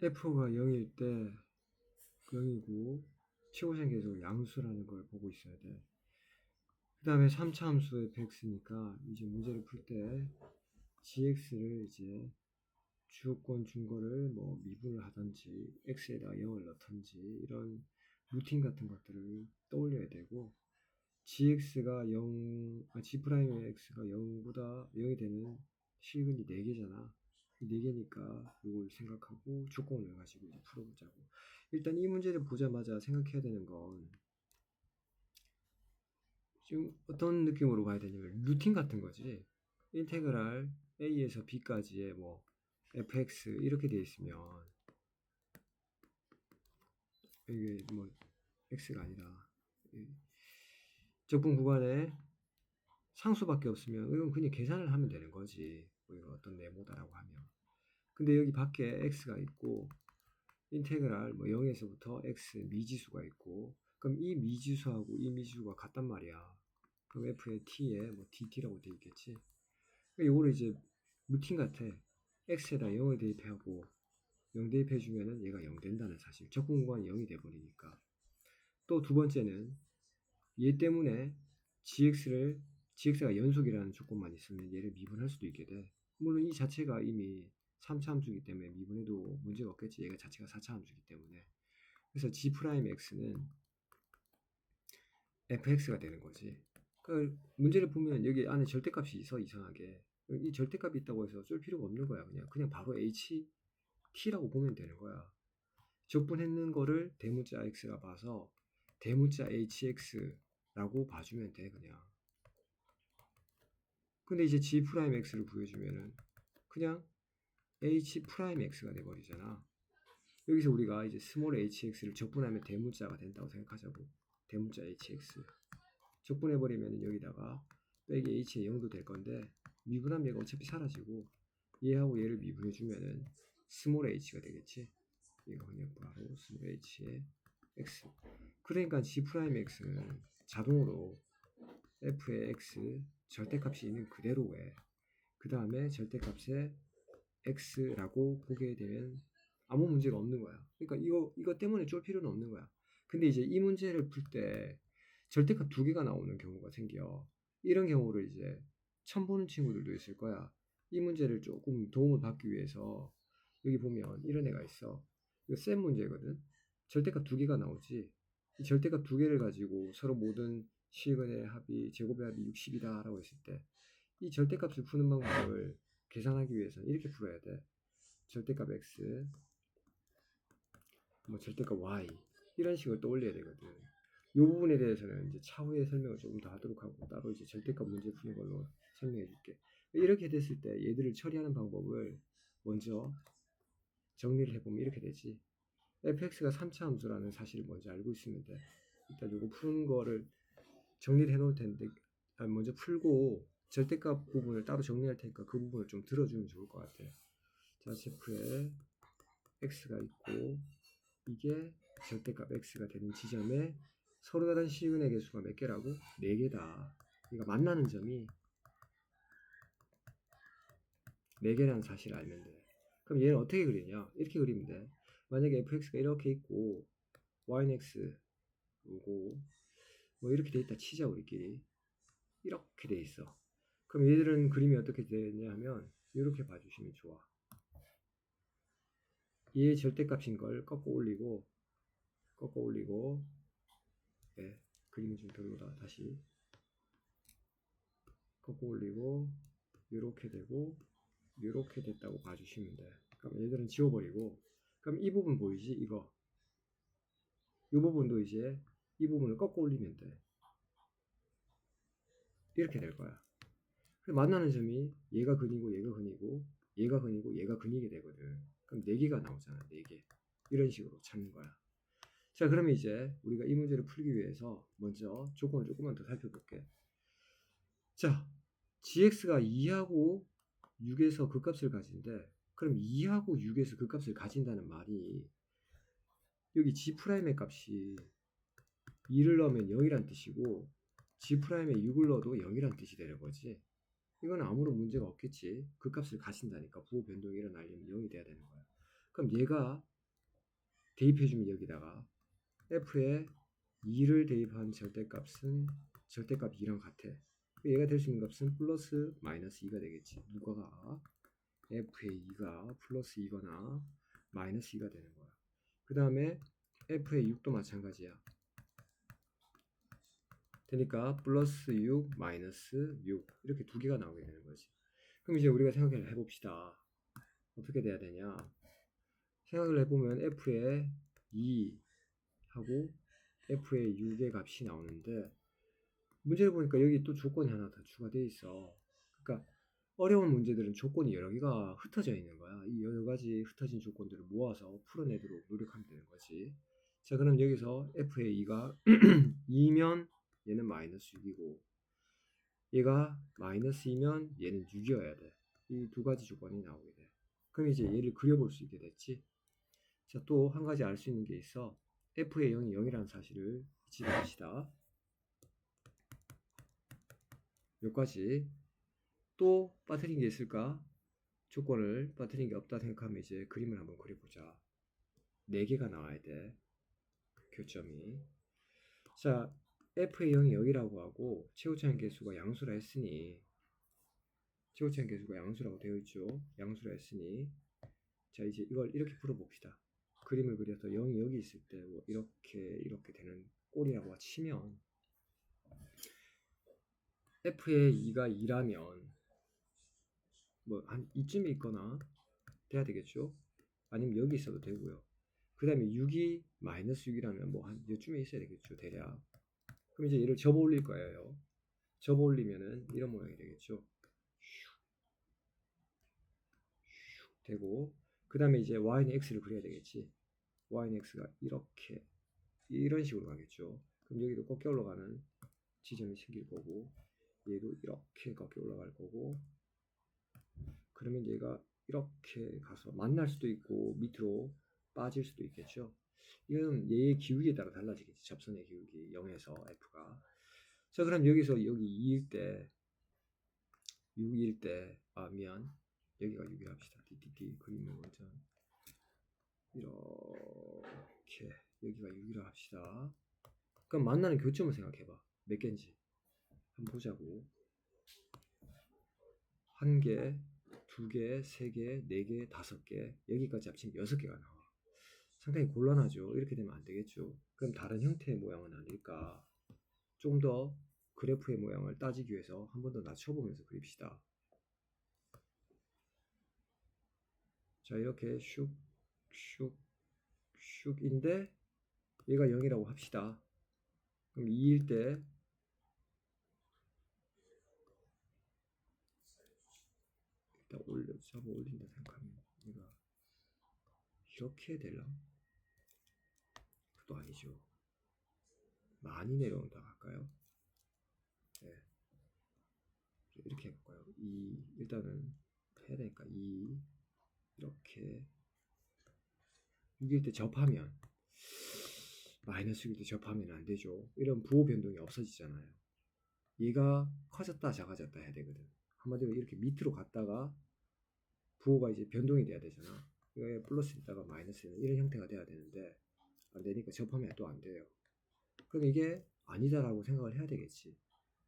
f가 0일 때 0이고 최고차는 계속 양수라는 걸 보고 있어야 돼. 그 다음에 3차 함수 fx니까 이제 문제를 풀 때 gx를 이제 주요권 준 거를 뭐 미분을 하든지 x에다가 0을 넣든지 이런 루틴 같은 것들을 떠올려야 되고 gx가 0, g'의 x가 0보다 0이 되는 실근이 4개잖아. 이 4개니까 이걸 생각하고 조건을 가지고 이제 풀어보자고. 일단 이 문제를 보자마자 생각해야 되는 건 지금 어떤 느낌으로 봐야 되냐면 루틴 같은 거지. 인테그랄 a에서 b까지의 뭐 fx 이렇게 되어 있으면 이게 뭐 x가 아니라 적분 구간에 상수밖에 없으면 이건 그냥 계산을 하면 되는 거지. 뭐 이거 어떤 네모다라고 하면. 근데 여기 밖에 x가 있고 인테그랄 뭐 0에서부터 x 미지수가 있고 그럼 이 미지수하고 이 미지수가 같단 말이야. 그럼 f의 t에 뭐 dt라고 돼 있겠지. 그러니까 이거를 이제 루틴 같아. x에다 0을 대입하고 0 대입해주면은 얘가 0 된다는 사실. 적분 구간이 0이 돼버리니까. 또 두 번째는 얘 때문에 gx가 연속이라는 조건만 있으면 얘를 미분할 수도 있게 돼. 물론 이 자체가 이미 3차 함수이기 때문에 미분해도 문제가 없겠지. 얘가 자체가 4차 함수이기 때문에. 그래서 g'x는 fx가 되는 거지. 그 문제를 보면 여기 안에 절대값이 있어 이상하게. 이 절대값이 있다고 해서 쫄 필요가 없는 거야. 그냥 바로 t라고 보면 되는 거야. 적분했는 거를 대문자 x가 봐서 대문자 hx라고 봐주면 돼 그냥. 근데 이제 g'x를 구해주면은 그냥 h'x가 돼버리잖아. 여기서 우리가 이제 스몰 hx를 적분하면 대문자가 된다고 생각하자고. 대문자 hx 적분해버리면 여기다가 빼기 h의 0도 될 건데 미분하면 얘가 어차피 사라지고 얘하고 얘를 미분해주면은 스몰 h가 되겠지. 이거 그냥 바로 스몰 h의 x. 그러니까 g'x는 자동으로 f의 x 절대값이 있는 그대로 해. 그 다음에 절대값에 x라고 보게 되면 아무 문제가 없는 거야. 그러니까 이거 때문에 쫄 필요는 없는 거야. 근데 이제 이 문제를 풀 때 절대값 2개가 나오는 경우가 생겨. 이런 경우를 이제 처음 보는 친구들도 있을 거야. 이 문제를 조금 도움을 받기 위해서 여기 보면 이런 애가 있어. 이거 센 문제거든. 절대값 2개가 나오지. 이 절대값 2개를 가지고 서로 모든 실근의 합이 제곱의 합이 60이다 라고 했을 때 이 절대값을 푸는 방법을 계산하기 위해서는 이렇게 풀어야 돼. 절대값 x, 뭐 절대값 y 이런 식으로 떠올려야 되거든. 이 부분에 대해서는 이제 차후에 설명을 조금 더 하도록 하고 따로 이제 절대값 문제 푸는 걸로 설명해 줄게. 이렇게 됐을 때 얘들을 처리하는 방법을 먼저 정리를 해보면 이렇게 되지. fx가 3차 함수라는 사실을 먼저 알고 있으면 돼. 일단 요거 푸는 거를 정리를 해 놓을 텐데 먼저 풀고 절대값 부분을 따로 정리할 테니까 그 부분을 좀 들어주면 좋을 것 같아. 자, 제프에 x가 있고 이게 절대값 x가 되는 지점에 서로 다른 시근의 개수가 몇 개라고? 4개다. 그러니까 만나는 점이 4개라는 사실을 알면 돼. 그럼 얘는 어떻게 그리냐? 이렇게 그리면 돼. 만약에 fx가 이렇게 있고 y는 x 요거 뭐 이렇게 돼 있다 치자 우리끼리. 이렇게 돼 있어. 그럼 얘들은 그림이 어떻게 되냐 하면 이렇게 봐주시면 좋아. 얘의 절대값인 걸 꺾어 올리고 네, 그림이 좀 별로다. 다시 꺾어 올리고 이렇게 되고 이렇게 됐다고 봐주시면 돼. 그럼 얘들은 지워버리고 그럼 이 부분 보이지? 이거 이 부분도 이제 이 부분을 꺾어 올리면 돼. 이렇게 될 거야. 만나는 점이 얘가 근이고 얘가 근이고 얘가 근이고 얘가 근이게 되거든. 그럼 4개가 나오잖아. 4개. 이런 식으로 찾는 거야. 자, 그러면 이제 우리가 이 문제를 풀기 위해서 먼저 조건을 조금만 더 살펴볼게. 자, gx가 2하고 6에서 그 값을 가진대. 그럼 2하고 6에서 그 값을 가진다는 말이 여기 g'의 값이 2를 넣으면 0이란 뜻이고 g'에 6을 넣어도 0이란 뜻이 되는 거지. 이건 아무런 문제가 없겠지. 그 값을 가진다니까 부호 변동이 일어나려면 0이 돼야 되는 거야. 그럼 얘가 대입해주면 여기다가 f에 2를 대입한 절대값은 절대값 2랑 같아. 얘가 될 수 있는 값은 플러스 마이너스 2가 되겠지. 누가가 f의 2가 플러스 2거나 마이너스 2가 되는 거야. 그 다음에 f의 6도 마찬가지야. 되니까 플러스 6 마이너스 6 이렇게 두 개가 나오게 되는 거지. 그럼 이제 우리가 생각을 해봅시다. 어떻게 돼야 되냐? 생각을 해보면 f의 2 하고 f의 6의 값이 나오는데 문제를 보니까 여기 또 조건이 하나 더 추가되어 있어. 그러니까 어려운 문제들은 조건이 여러 개가 흩어져 있는 거야. 이 여러 가지 흩어진 조건들을 모아서 풀어내도록 노력하면 되는 거지. 자, 그럼 여기서 f의 2가 2면 얘는 마이너스 6이고 얘가 마이너스 2면 얘는 6이어야 돼. 이 두 가지 조건이 나오게 돼. 그럼 이제 얘를 그려볼 수 있게 됐지. 자, 또 한 가지 알 수 있는 게 있어. f의 0이 0이라는 사실을 잊지 맙시다. 여기까지. 또 빠뜨린 게 있을까? 조건을 빠뜨린 게 없다 생각하면 이제 그림을 한번 그려보자. 4개가 나와야 돼. 교점이. 자, f의 0이 0이라고 하고 최고차항 계수가 양수라 했으니 최고차항 계수가 양수라고 되어 있죠. 양수라 했으니 자, 이제 이걸 이렇게 풀어봅시다. 그림을 그려서 0이 여기 있을 때 뭐 이렇게 되는 꼴이라고 치면 f의 2가 2라면 뭐 한 이쯤에 있거나 돼야 되겠죠. 아니면 여기 있어도 되고요. 그 다음에 6이 마이너스 6이라면 뭐 한 이쯤에 있어야 되겠죠. 대략. 그럼 이제 얘를 접어 올릴 거예요. 접어 올리면은 이런 모양이 되겠죠. 되고 그 다음에 이제 y는 x를 그려야 되겠지. y는 x가 이렇게 이런 식으로 가겠죠. 그럼 여기도 꺾여 올라가는 지점이 생길 거고 얘도 이렇게 꺾여 올라갈 거고 그러면 얘가 이렇게 가서 만날 수도 있고 밑으로 빠질 수도 있겠죠. 이건 얘의 기울기에 따라 달라지겠지. 접선의 기울기 0에서 f가. 자, 그럼 여기서 여기 2일 때 6일 때 미안 여기가 6일 합시다. DTP 그림을 먼저 이렇게 여기가 6이라 합시다. 그럼 만나는 교점을 생각해봐. 몇 개인지 한번 보자고. 1개, 2개, 3개, 4개, 5개 여기까지 합치면 6개가 나와. 상당히 곤란하죠. 이렇게 되면 안 되겠죠. 그럼 다른 형태의 모양은 아닐까. 좀 더 그래프의 모양을 따지기 위해서 한 번 더 낮춰보면서 그립시다. 자, 이렇게 슉인데 얘가 0이라고 합시다. 그럼 2일 때 일단 잡아 올린다 생각하면 얘가 이렇게 될라? 그것도 아니죠. 많이 내려온다 할까요? 네. 이렇게 해볼까요? 일단은 해야 되니까 이렇게 6일 때 접하면 마이너스 6일 때 접하면 안 되죠. 이런 부호 변동이 없어지잖아요. 얘가 커졌다 작아졌다 해야 되거든. 한마디로 이렇게 밑으로 갔다가 부호가 이제 변동이 돼야 되잖아. 이거 플러스 있다가 마이너스 이런 형태가 돼야 되는데 안 되니까 접하면 또 안 돼요. 그럼 이게 아니다라고 생각을 해야 되겠지.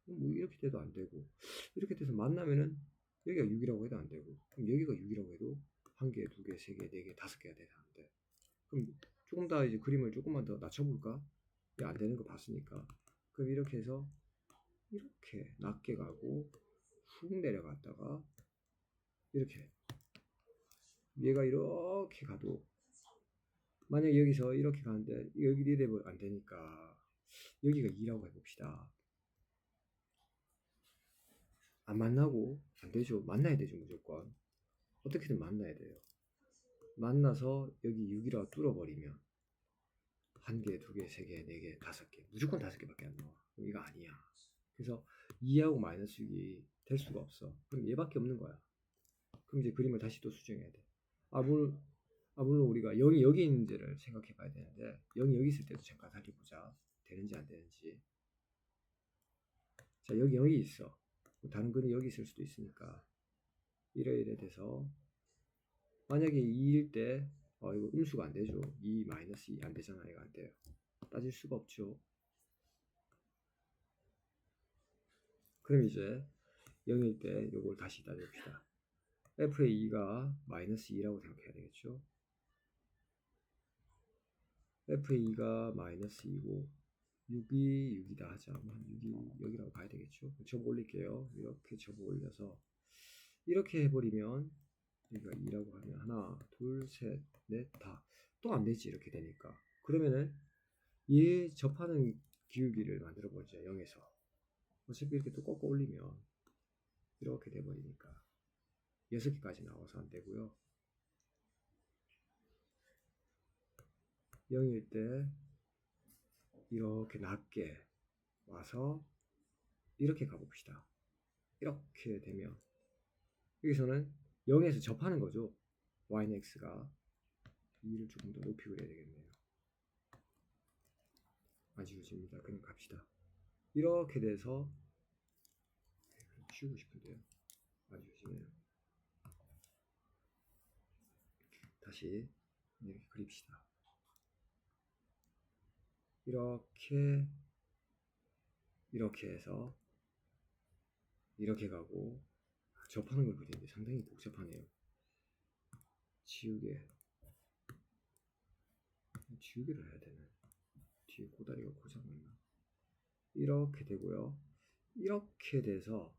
뭐 이렇게 돼도 안 되고 이렇게 돼서 만나면은 여기가 6이라고 해도 안 되고 그럼 여기가 6이라고 해도 1개, 2개, 3개, 4개, 5개가 돼야 되는데 그럼 조금 더 이제 그림을 조금만 더 낮춰볼까? 이게 안 되는 거 봤으니까 그럼 이렇게 해서 이렇게 낮게 가고 훅 내려갔다가 이렇게 얘가 이렇게 가도 만약 여기서 이렇게 가는데 여기 이래면 안 되니까 여기가 2라고 해봅시다. 안 만나고 안 되죠. 만나야 되죠. 무조건 어떻게든 만나야 돼요. 만나서 여기 6이라고 뚫어버리면 1개, 2개, 3개, 4개, 5개 무조건 5개밖에 안 나와. 그럼 이거 아니야. 그래서 2하고 마이너스 6이 될 수가 없어. 그럼 얘밖에 없는 거야. 그럼 이제 그림을 다시 또 수정해야 돼. 물론 우리가 0이 여기 있는지를 생각해 봐야 되는데 0이 여기 있을 때도 잠깐 살펴보자. 되는지 안 되는지. 자, 여기 있어. 다른 그림이 여기 있을 수도 있으니까 이래 돼서 만약에 2일 때 이거 음수가 안 되죠. 2 마이너스 2 안 되잖아. 이거 안 돼요. 따질 수가 없죠. 그럼 이제 0일 때 요걸 다시 따져봅시다. f의 2가 마이너스 2라고 생각해야 되겠죠. f의 2가 마이너스 2고 6이 6이다 하자. 한 6이 여기라고 봐야 되겠죠. 접어 올릴게요. 이렇게 접어 올려서 이렇게 해버리면 여기가 2라고 하면 하나, 둘, 셋, 넷, 다. 또 안 되지 이렇게 되니까. 그러면은 얘 접하는 기울기를 만들어 보죠. 0에서. 어차피 이렇게 또 꺾어 올리면 이렇게 돼버리니까 6개까지 나와서 안 되고요. 0일 때 이렇게 낮게 와서 이렇게 가봅시다. 이렇게 되면 여기서는 0에서 접하는 거죠. y는 x가 2를 조금 더 높이 그려야 되겠네요. 안 지워집니다. 그냥 갑시다. 이렇게 돼서 지우고 싶은데요. 안 지워지네요. 다시 이렇게 그립시다. 이렇게 해서 이렇게 가고 접하는 걸 그리는데 상당히 복잡하네요. 지우개를 해야 되네. 뒤에 고다리가 고장났나? 이렇게 되고요. 이렇게 돼서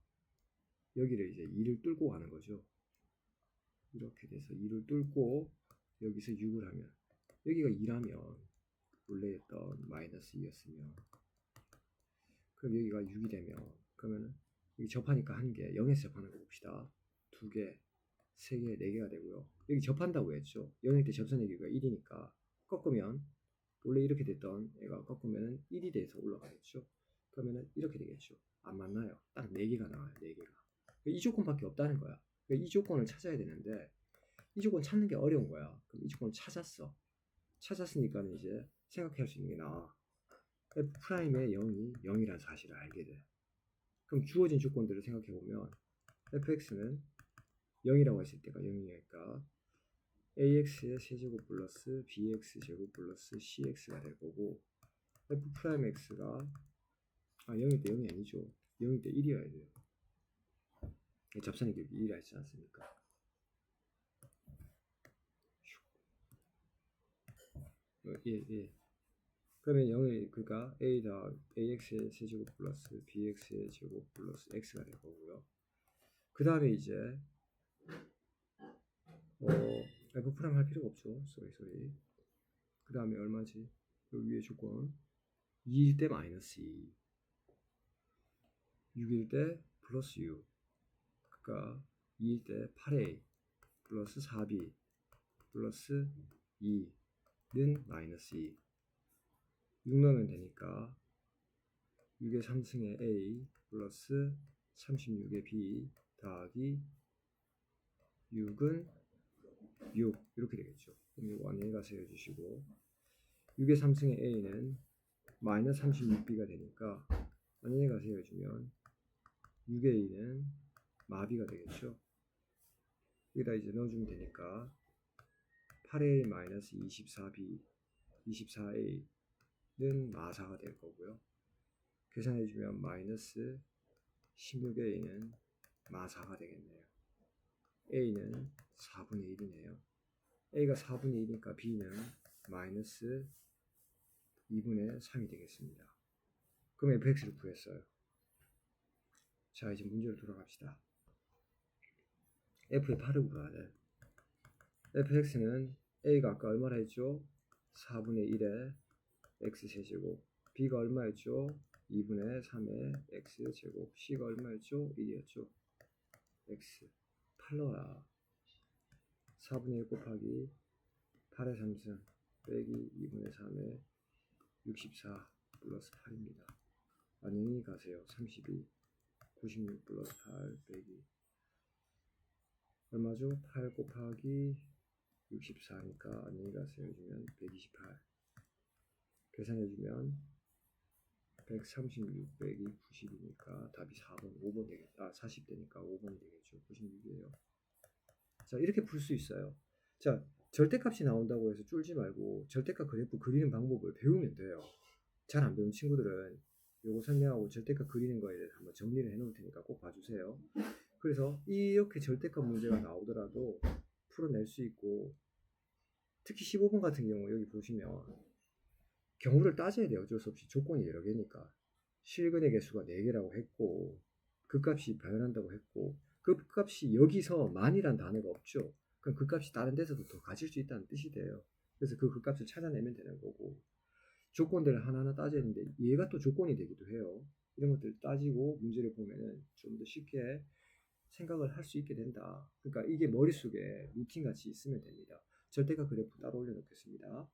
여기를 이제 2를 뚫고 가는 거죠. 이렇게 돼서 2를 뚫고 여기서 6을 하면 여기가 2라면 원래 했던 마이너스 2였으면 그럼 여기가 6이 되면 그러면은 여기 접하니까 1개 0에서 접하는 거 봅시다. 2개 3개 4개가 되고요. 여기 접한다고 했죠. 0일 때 접선 여기가 1이니까 꺾으면 원래 이렇게 됐던 애가 꺾으면 1이 돼서 올라가겠죠. 그러면은 이렇게 되겠죠. 안 맞나요? 딱 4개가 나와요. 4개가. 이 조건밖에 없다는 거야. 이 조건을 찾아야 되는데 이 조건 찾는 게 어려운 거야. 그럼 이 조건을 찾았어. 찾았으니까는 이제 생각할 수 있는 게 나와. f'의 0이 0이라는 사실을 알게 돼. 그럼 주어진 조건들을 생각해 보면 fx는 0이라고 했을 때가 0이니까 ax의 세제곱 플러스 bx 제곱 플러스 cx가 될 거고 f'x가 0일 때 0이 아니죠. 0일 때 1이어야 돼요. 접선의 기울기 1이라 했지 않습니까? 예. 그러면 0이 그러니까 a 더하기 ax의 세제곱 플러스 bx의 제곱 플러스 x가 될 거고요. 그 다음에 이제 f' 할 필요가 없죠. 쏘리. 그 다음에 얼마지? 여기 위에 조건 2일 때 마이너스 2 6일 때 플러스 6 그러니까 2일 때 8a 플러스 4b 플러스 2는 마이너스 2 6 넣으면 되니까 6의 3승의 a 플러스 36의 b 더하기 6은 6 이렇게 되겠죠. 그럼 이거 안녕히 가서 해주시고 6의 3승의 a는 마이너스 36b가 되니까 안녕히 가서 해주면 6의 a는 마비가 되겠죠. 여기다 이제 넣어주면 되니까 8a 마이너스 24b 24a는 마사가 될 거고요. 계산해주면 마이너스 16a는 마사가 되겠네요. a는 4분의 1이네요. a가 4분의 1이니까 b는 마이너스 2분의 3이 되겠습니다. 그럼 fx를 구했어요. 자 이제 문제로 돌아갑시다. f의 8을 구해야 돼. fx는 a가 아까 얼마나 했죠? 4분의 1의 x세제곱 b가 얼마였죠? 2분의 3의 x제곱 c가 얼마였죠? 1이었죠? x 8 넣어라. 4분의 1 곱하기 8의 3승 빼기 2분의 3의 64 플러스 8입니다. 안녕히 가세요. 32 96 플러스 8 빼기 얼마죠? 8 곱하기 64니까 안녕히 가세요 해주면 128 계산해주면 136 빼기 90이니까 답이 4번 5번 되겠다. 40 되니까 5번이 되겠죠. 96이에요. 자 이렇게 풀 수 있어요. 자 절대값이 나온다고 해서 쫄지 말고 절대값 그래프 그리는 방법을 배우면 돼요. 잘 안 배운 친구들은 요거 설명하고 절대값 그리는 거에 대해서 한번 정리를 해 놓을 테니까 꼭 봐주세요. 그래서 이렇게 절대값 문제가 나오더라도 풀어낼 수 있고, 특히 15번 같은 경우 여기 보시면 경우를 따져야 돼요. 어쩔 수 없이 조건이 여러 개니까. 실근의 개수가 4개라고 했고 그 값이 변한다고 했고 그 값이 여기서 만이란 단어가 없죠. 그럼 그 값이 다른 데서도 더 가질 수 있다는 뜻이 돼요. 그래서 그 값을 찾아내면 되는 거고, 조건들을 하나하나 따져야 되는데 얘가 또 조건이 되기도 해요. 이런 것들 따지고 문제를 보면은 좀 더 쉽게 생각을 할 수 있게 된다. 그러니까 이게 머릿속에 루틴 같이 있으면 됩니다. 절대값 그래프 따로 올려놓겠습니다.